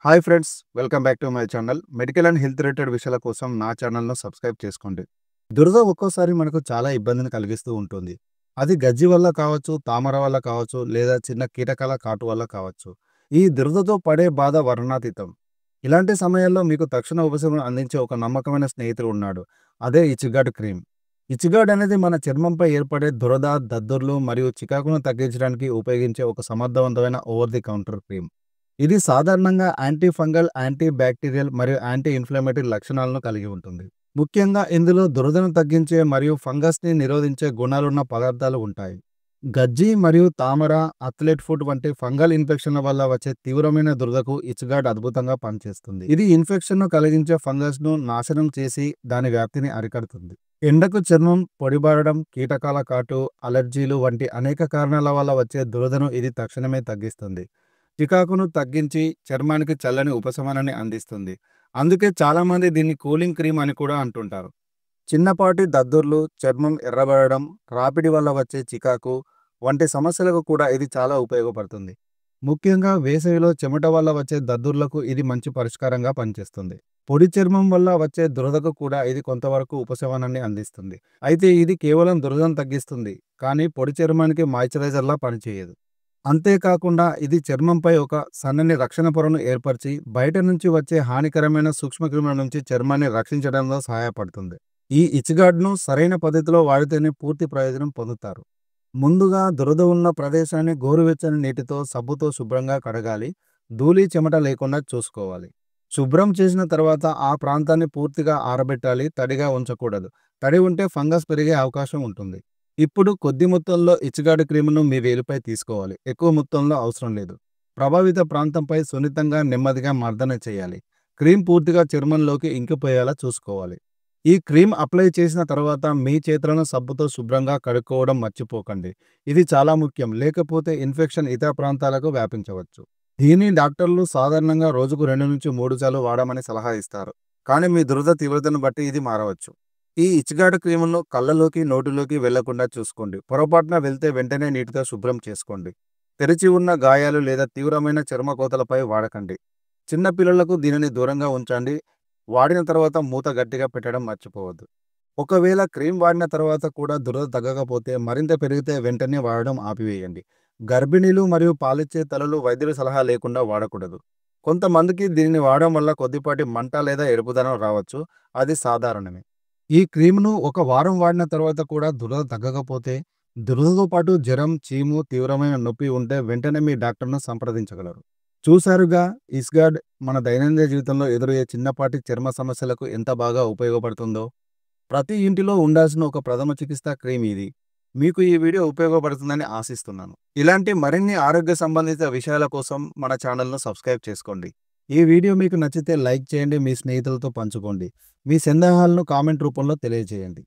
Hi friends, welcome back to my channel. Medical and health related విషయాల కోసం నా ఛానల్‌ను సబ్స్క్రైబ్ చేసుకోండి. దురద ఒక్కోసారి మనకు చాలా ఇబ్బందిని కలిగిస్తూ ఉంటుంది. అది గజ్జి వల్ల కావచ్చు, తామర వల్ల కావచ్చు, లేదా చిన్న కీటకాల కాటు వల్ల కావచ్చు. ఈ దురదతో పడే బాధ వర్ణనాతీతం. ఇలాంటి సమయాల్లో మీకు తక్షణ ఉపశమనం అందించే ఒక నమ్మకమైన స్నేహితుడు ఉన్నాడు. అదే ఇచిగాడ్ క్రీమ్. ఇచిగాడ్ అనేది మన చర్మంపై ఏర్పడే దురద, దద్దుర్లు మరియు చికాకును తగ్గించడానికి ఉపయోగించే ఒక సమర్థవంతమైన ఓవర్ ది కౌంటర్ క్రీమ్. ఇది సాధారణంగా యాంటీ ఫంగల్, యాంటీ బ్యాక్టీరియల్ మరియు యాంటీ ఇన్‌ఫ్లమేటరీ లక్షణాలను కలిగి ఉంటుంది. ముఖ్యంగా ఇందులో దురదను తగ్గించే మరియు ఫంగస్‌ని నిరోధించే గుణాలున్న పదార్థాలు ఉంటాయి. గజ్జి మరియు తామర, అథ్లెట్ ఫుట్ వంటి ఫంగల్ ఇన్ఫెక్షన్ల వల్ల వచ్చే తీవ్రమైన దురదకు ఇచ్గార్డ్ అద్భుతంగా పనిచేస్తుంది. ఇది ఇన్ఫెక్షన్‌ను కలిగించే ఫంగస్‌ను నాశనం చేసి దాని వ్యాప్తిని అరికడుతుంది. ఎండకు చర్మం పొడిబారడం, కీటకాల కాటు, అలెర్జీలు వంటి అనేక కారణాల వల్ల వచ్చే దురదను ఇది తక్షణమే తగ్గిస్తుంది. చికాకును తగ్గించి చర్మానికి చల్లని ఉపశమనాన్ని అందిస్తుంది. అందుకే చాలామంది దీన్ని కూలింగ్ క్రీమ్ అని కూడా అంటుంటారు. చిన్నపాటి దద్దుర్లు, చర్మం ఎర్రబడడం, రాపిడి వల్ల వచ్చే చికాకు వంటి సమస్యలకు కూడా ఇది చాలా ఉపయోగపడుతుంది. ముఖ్యంగా వేసవిలో చెమట వల్ల వచ్చే దద్దుర్లకు ఇది మంచి పరిష్కారంగా పనిచేస్తుంది. పొడి చర్మం వల్ల వచ్చే దురదకు కూడా ఇది కొంతవరకు ఉపశమనాన్ని అందిస్తుంది. అయితే ఇది కేవలం దురదను తగ్గిస్తుంది, కానీ పొడి చర్మానికి మాయిశ్చరైజర్లా పనిచేయదు. అంతేకాకుండా ఇది చర్మంపై ఒక సన్నని రక్షణ పొరను ఏర్పరిచి బయట నుంచి వచ్చే హానికరమైన సూక్ష్మక్రిముల నుంచి చర్మాన్ని రక్షించడంలో సహాయపడుతుంది. ఈ ఇచ్గార్డ్ను సరైన పద్ధతిలో వాడితేనే పూర్తి ప్రయోజనం పొందుతారు. ముందుగా దురద ఉన్న ప్రదేశాన్ని గోరువెచ్చని నీటితో సబ్బుతో శుభ్రంగా కడగాలి. ధూళి, చెమట లేకుండా చూసుకోవాలి. శుభ్రం చేసిన తర్వాత ఆ ప్రాంతాన్ని పూర్తిగా ఆరబెట్టాలి. తడిగా ఉంచకూడదు. తడి ఉంటే ఫంగస్ పెరిగే అవకాశం ఉంటుంది. ఇప్పుడు కొద్ది మొత్తంలో ఇచ్గార్డ్ క్రీమును మీ వేలిపై తీసుకోవాలి. ఎక్కువ మొత్తంలో అవసరం లేదు. ప్రభావిత ప్రాంతంపై సున్నితంగా నెమ్మదిగా మర్దన చేయాలి. క్రీమ్ పూర్తిగా చర్మంలోకి ఇంకిపోయేలా చూసుకోవాలి. ఈ క్రీమ్ అప్లై చేసిన తర్వాత మీ చేతులను సబ్బుతో శుభ్రంగా కడుక్కోవడం మర్చిపోకండి. ఇది చాలా ముఖ్యం, లేకపోతే ఇన్ఫెక్షన్ ఇతర ప్రాంతాలకు వ్యాపించవచ్చు. దీన్ని డాక్టర్లు సాధారణంగా రోజుకు 2-3 సార్లు వాడమని సలహా ఇస్తారు. కానీ మీ దురద తీవ్రతను బట్టి ఇది మారవచ్చు. ఈ ఇచ్గార్డ్ క్రీమును కళ్ళలోకి, నోటిలోకి వెళ్లకుండా చూసుకోండి. పొరపాటున వెళ్తే వెంటనే నీటితో శుభ్రం చేసుకోండి. తెరిచి ఉన్న గాయాలు లేదా తీవ్రమైన చర్మకోతలపై వాడకండి. చిన్న పిల్లలకు దీనిని దూరంగా ఉంచండి. వాడిన తర్వాత మూత గట్టిగా పెట్టడం మర్చిపోవద్దు. ఒకవేళ క్రీమ్ వాడిన తర్వాత కూడా దురద తగ్గకపోతే, మరింత పెరిగితే వెంటనే వాడడం ఆపివేయండి. గర్భిణీలు మరియు పాలిచ్చే తల్లులు వైద్యుల సలహా లేకుండా వాడకూడదు. కొంతమందికి దీనిని వాడడం వల్ల కొద్దిపాటి మంట లేదా ఎరుపుదనం రావచ్చు. అది సాధారణమే. ఈ క్రీమ్‌ను ఒక వారం వాడిన తర్వాత కూడా దురద తగ్గకపోతే, దురదతో పాటు జ్వరం, చీము, తీవ్రమైన నొప్పి ఉంటే వెంటనే మీ డాక్టర్‌ను సంప్రదించగలరు. చూశారుగా, ఇస్గార్డ్ మన దైనందిన జీవితంలో ఎదురయ్యే చిన్నపాటి చర్మ సమస్యలకు ఎంత బాగా ఉపయోగపడుతుందో. ప్రతి ఇంటిలో ఉండాల్సిన ఒక ప్రథమ చికిత్సా క్రీమ్ ఇది. మీకు ఈ వీడియో ఉపయోగపడుతుందని ఆశిస్తున్నాను. ఇలాంటి మరిన్ని ఆరోగ్య సంబంధిత విషయాల కోసం మన ఛానల్‌ను సబ్స్క్రైబ్ చేసుకోండి. ఈ వీడియో మీకు నచ్చితే లైక్ చేయండి, మీ స్నేహితులతో పంచుకోండి. మీ సందేహాలను కామెంట్ రూపంలో తెలియజేయండి.